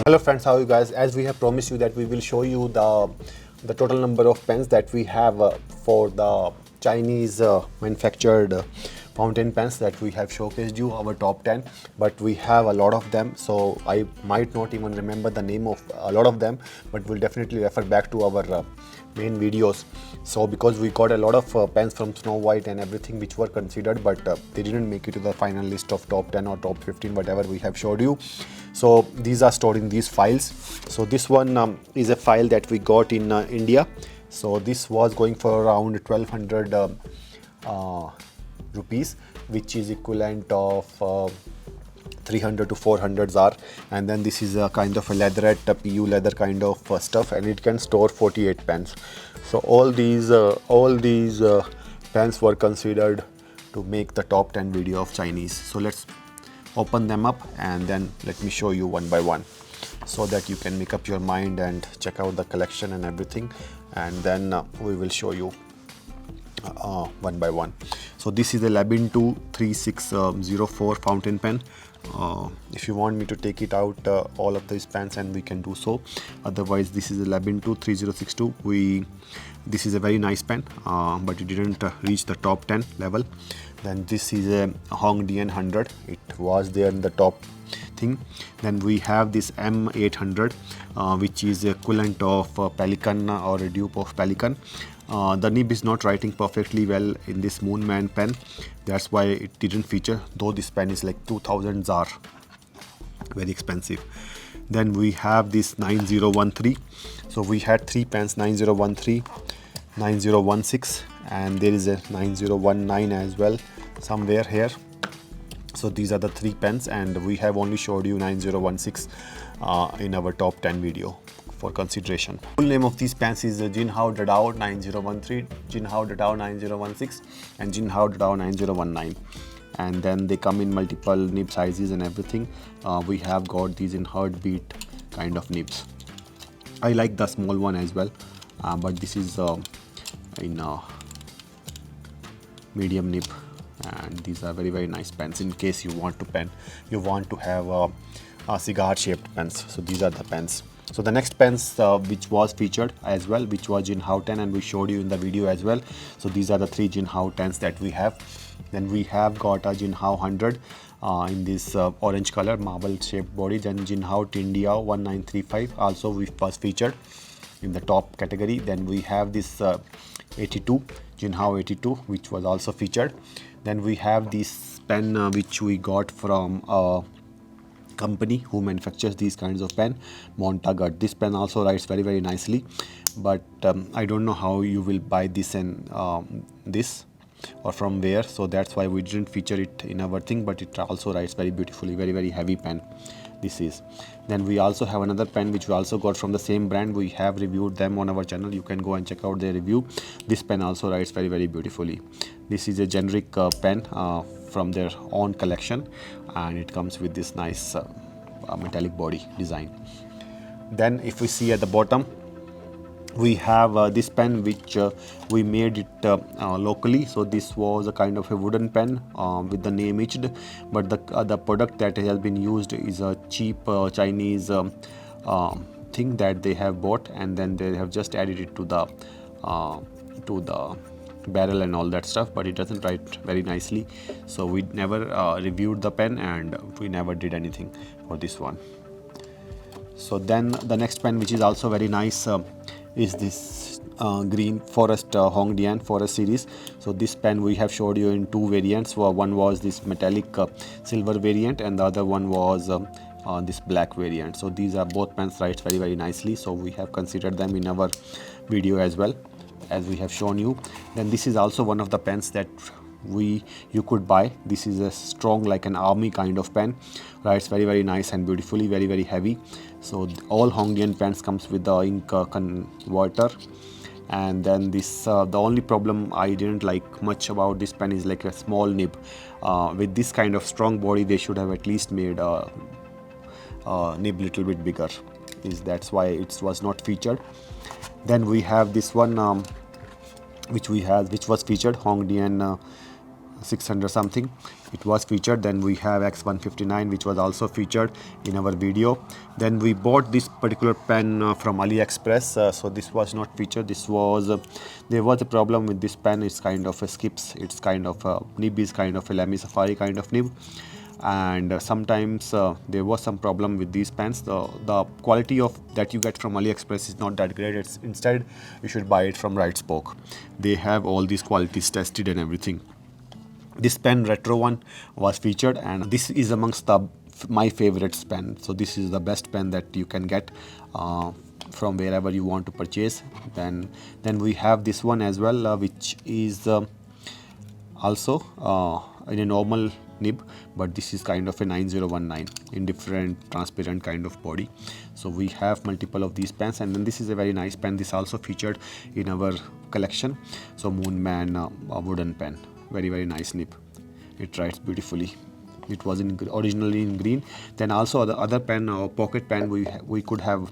Hello friends, how are you guys? As we have promised you that we will show you the total number of pens that we have for the Chinese manufactured fountain pens that we have showcased you our top 10, but we have a lot of them, so I might not even remember the name of a lot of them, but we'll definitely refer back to our main videos. So because we got a lot of pens from Snowhite and everything which were considered, but they didn't make it to the final list of top 10 or top 15 whatever we have showed you. So these are stored in these files. So this one is a file that we got in India. So this was going for around 1200 rupees, which is equivalent of 300 to 400 ZAR. And then this is a kind of a leatherette, PU leather kind of stuff, and it can store 48 pens. So all these pens were considered to make the top 10 video of Chinese. So let's open them up and then let me show you one by one, so that you can make up your mind and check out the collection and everything, and then we will show you one by one. So this is a Labintu 3604 fountain pen. If you want me to take it out all of these pens, and we can do so. Otherwise, this is a Labintu 3062. This is a very nice pen, but it didn't reach the top 10 level. Then this is a Hongdian 100. It was there in the top thing. Then we have this M800, which is equivalent of Pelican or a dupe of Pelican. The nib is not writing perfectly well in this Moonman pen. That's why it didn't feature, though this pen is like 2000 ZAR. Very expensive. Then we have this 9013. So we had three pens, 9013, 9016, and there is a 9019 as well somewhere here. So these are the three pens, and we have only showed you 9016 in our top 10 video for consideration. Full name of these pens is Jinhao Dadao 9013, Jinhao Dadao 9016, and Jinhao Dadao 9019. And then they come in multiple nib sizes and everything. We have got these in heartbeat kind of nibs. I like the small one as well, but this is in medium nib, and these are very nice pens in case you want to have a cigar shaped pens. So these are the pens. So the next pens which was featured as well, which was Jinhao 10, and we showed you in the video as well. So these are the three Jinhao 10s that we have. Then we have got a Jinhao 100 in this orange color marble shaped body. Then Jinhao Tindiao 1935 also we first featured in the top category. Then we have this 82 Jinhao 82, which was also featured. Then we have this pen which we got from company who manufactures these kinds of pen, Montagut. This pen also writes very nicely, but I don't know how you will buy this and this or from where, so that's why we didn't feature it in our thing, but it also writes very beautifully. Very heavy pen this is. Then we also have another pen which we also got from the same brand. We have reviewed them on our channel. You can go and check out their review. This pen also writes very beautifully. This is a generic pen from their own collection, and it comes with this nice metallic body design. Then if we see at the bottom, we have this pen which we made it locally. So this was a kind of a wooden pen with the name etched, but the product that has been used is a cheap Chinese thing that they have bought, and then they have just added it to the barrel and all that stuff, but it doesn't write very nicely. So we never reviewed the pen, and we never did anything for this one. So then the next pen, which is also very nice, is this green forest Hongdian forest series. So this pen we have showed you in two variants. One was this metallic silver variant, and the other one was this black variant. So these are both pens writes very nicely, so we have considered them in our video as well, as we have shown you. Then this is also one of the pens that you could buy. This is a strong, like an army kind of pen, writes very nice and beautifully, very heavy. So all Hongdian pens comes with the ink converter. And then this the only problem I didn't like much about this pen is like a small nib. With this kind of strong body, they should have at least made a nib little bit bigger. That's why it was not featured. Then we have this one which was featured, Hongdian 600 something. It was featured. Then we have X159, which was also featured in our video. Then we bought this particular pen from AliExpress. So this was not featured. This was there was a problem with this pen. It's kind of a skips. It's kind of a nib is kind of a Lamy Safari kind of nib, and sometimes there was some problem with these pens. The quality of that you get from AliExpress is not that great. It's instead you should buy it from Right Spoke. They have all these qualities tested and everything. This pen retro one was featured, and this is amongst my favorite pen. So this is the best pen that you can get from wherever you want to purchase. Then we have this one as well, which is also in a normal nib, but this is kind of a 9019 in different transparent kind of body. So we have multiple of these pens, and then this is a very nice pen. This also featured in our collection. So Moonman a wooden pen, very nice nib. It writes beautifully. It was originally in green. Then also the other pen or pocket pen we could have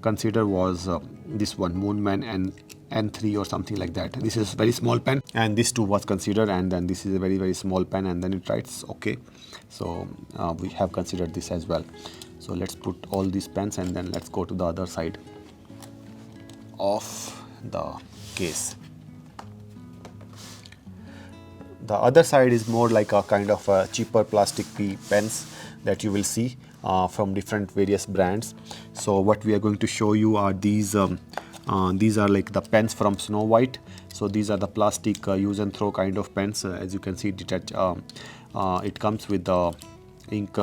considered was this one, Moonman N3 or something like that. This is very small pen, and this too was considered. And then this is a very small pen, and then it writes okay. So we have considered this as well. So let's put all these pens, and then let's go to the other side of the case. The other side is more like a kind of a cheaper plastic pens that you will see from different various brands. So what we are going to show you are these are like the pens from Snowhite. So these are the plastic use and throw kind of pens. As you can see, it comes with the ink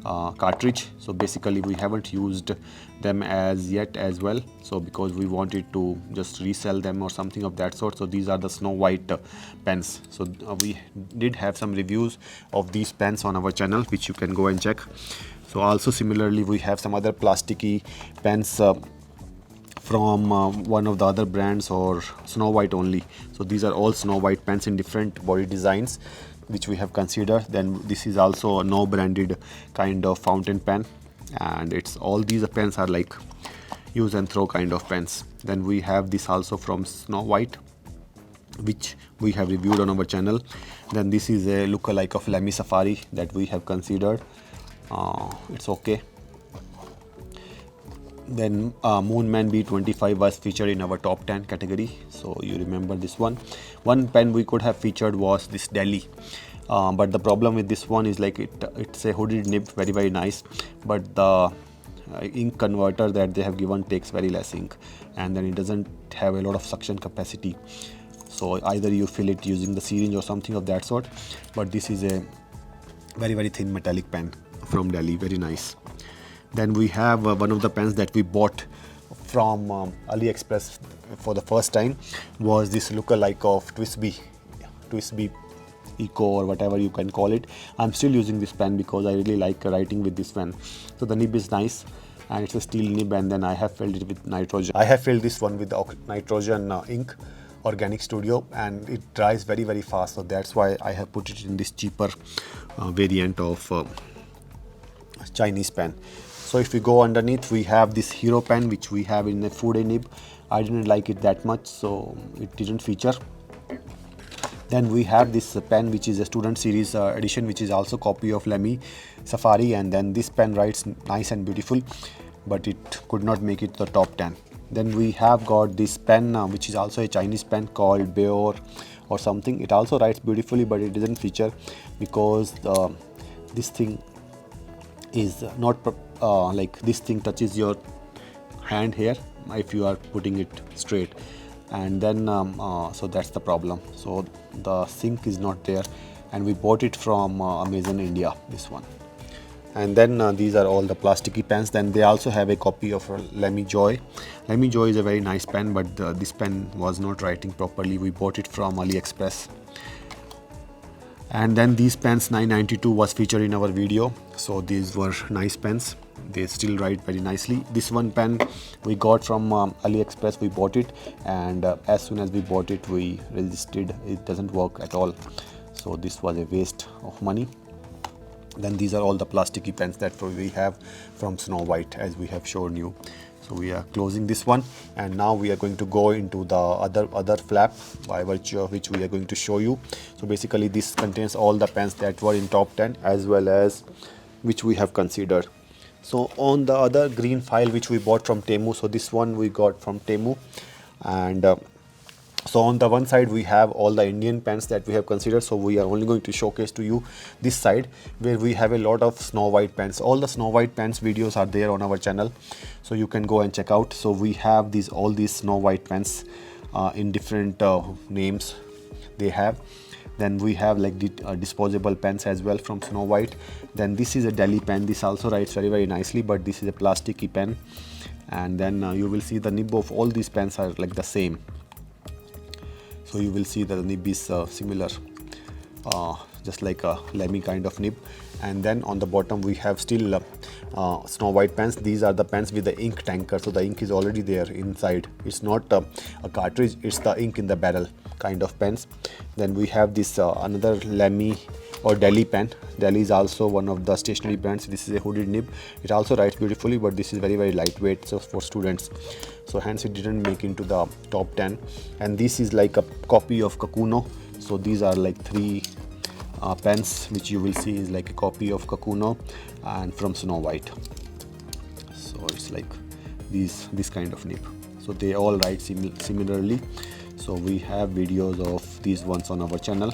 cartridge. So basically we haven't used them as yet as well, so because we wanted to just resell them or something of that sort. So these are the Snowhite pens. So we did have some reviews of these pens on our channel, which you can go and check. So also similarly we have some other plasticky pens from one of the other brands or Snowhite only. So these are all Snowhite pens in different body designs, which we have considered. Then this is also a no branded kind of fountain pen, and it's all these pens are like use and throw kind of pens. Then we have this also from Snowhite, which we have reviewed on our channel. Then this is a lookalike of Lamy Safari that we have considered. It's okay. Then Moonman B25 was featured in our top 10 category, so you remember this one. One pen we could have featured was this Delhi, but the problem with this one is like it's a hooded nib, very nice, but the ink converter that they have given takes very less ink, and then it doesn't have a lot of suction capacity. So either you fill it using the syringe or something of that sort. But this is a very thin metallic pen from Delhi, very nice. Then we have one of the pens that we bought from AliExpress for the first time was this lookalike of Twist-B Eco or whatever you can call it. I'm still using this pen because I really like writing with this pen. So the nib is nice, and it's a steel nib, and then I have filled it with nitrogen. I have filled this one with nitrogen ink, Organic Studio, and it dries very fast. So that's why I have put it in this cheaper variant of Chinese pen. So if we go underneath, we have this Hero pen, which we have in a food nib. I didn't like it that much, so it didn't feature. Then we have this pen, which is a student series edition, which is also copy of Lamy Safari, and then this pen writes nice and beautiful, but it could not make it to the top 10. Then we have got this pen, which is also a Chinese pen called Beor or something. It also writes beautifully, but it doesn't feature because this thing is not like this thing touches your hand here if you are putting it straight, and then so that's the problem. So the sync is not there, and we bought it from Amazon India, this one. And then these are all the plasticky pens. Then they also have a copy of Lamy Joy. Lamy Joy is a very nice pen, but this pen was not writing properly. We bought it from AliExpress. And then these pens 992 was featured in our video. So these were nice pens. They still write very nicely. This one pen we got from AliExpress. We bought it, and as soon as we bought it, we resisted. It doesn't work at all. So this was a waste of money. Then these are all the plasticky pens that we have from Snowhite, as we have shown you. So we are closing this one, and now we are going to go into the other flap, by virtue of which we are going to show you. So basically this contains all the pens that were in top 10 as well as which we have considered. So on the other green file which we bought from Temu, so this one we got from Temu, and so on the one side we have all the Indian pens that we have considered. So we are only going to showcase to you this side where we have a lot of Snowhite pens. All the Snowhite pens videos are there on our channel, so you can go and check out. So we have all these Snowhite pens in different names they have. Then we have like disposable pens as well from Snowhite. Then this is a Delhi pen. This also writes very nicely, but this is a plasticky pen. And then you will see the nib of all these pens are like the same. So you will see that the nib is similar, just like a Lemmy kind of nib. And then on the bottom we have still Snowhite pens. These are the pens with the ink tanker, so the ink is already there inside. It's not a cartridge, it's the ink in the barrel kind of pens. Then we have this another Lemmy or Delhi pen. Delhi is also one of the stationery brands. This is a hooded nib. It also writes beautifully, but this is very lightweight, so for students, so hence it didn't make into the top 10. And this is like a copy of Kakuno. So these are like 3 pens which you will see is like a copy of Kakuno and from Snowhite. So it's like this kind of nib. So they all write similarly. So we have videos of these ones on our channel.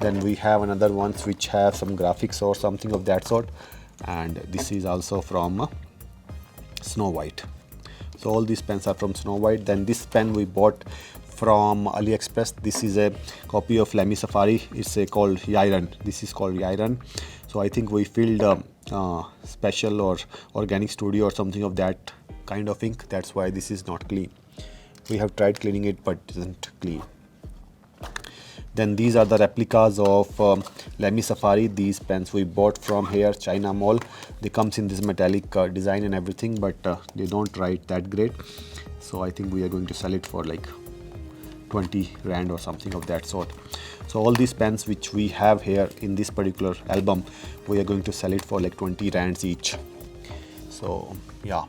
Then we have another ones which have some graphics or something of that sort, and this is also from Snowhite. So all these pens are from Snowhite. Then this pen we bought from AliExpress. This is a copy of Lemmy Safari. It's called Yairan. This is called Yairan. So I think we filled special or organic studio or something of that kind of ink. That's why this is not clean. We have tried cleaning it, but it isn't clean. Then these are the replicas of Lemmy Safari. These pens we bought from here, China Mall. They comes in this metallic design and everything, but they don't write that great. So I think we are going to sell it for like 20 rand or something of that sort. So all these pens which we have here in this particular album, we are going to sell it for like 20 rands each. So yeah,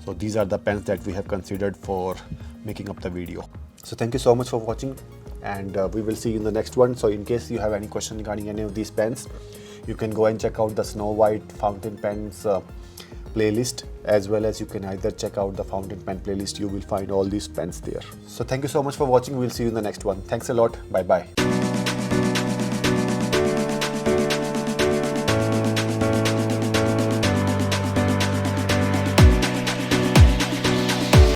so these are the pens that we have considered for making up the video. So thank you so much for watching, and we will see you in the next one. So in case you have any question regarding any of these pens, you can go and check out the Snowhite fountain pens playlist, as well as you can either check out the fountain pen playlist. You will find all these pens there. So thank you so much for watching. We'll see you in the next one. Thanks a lot. Bye bye.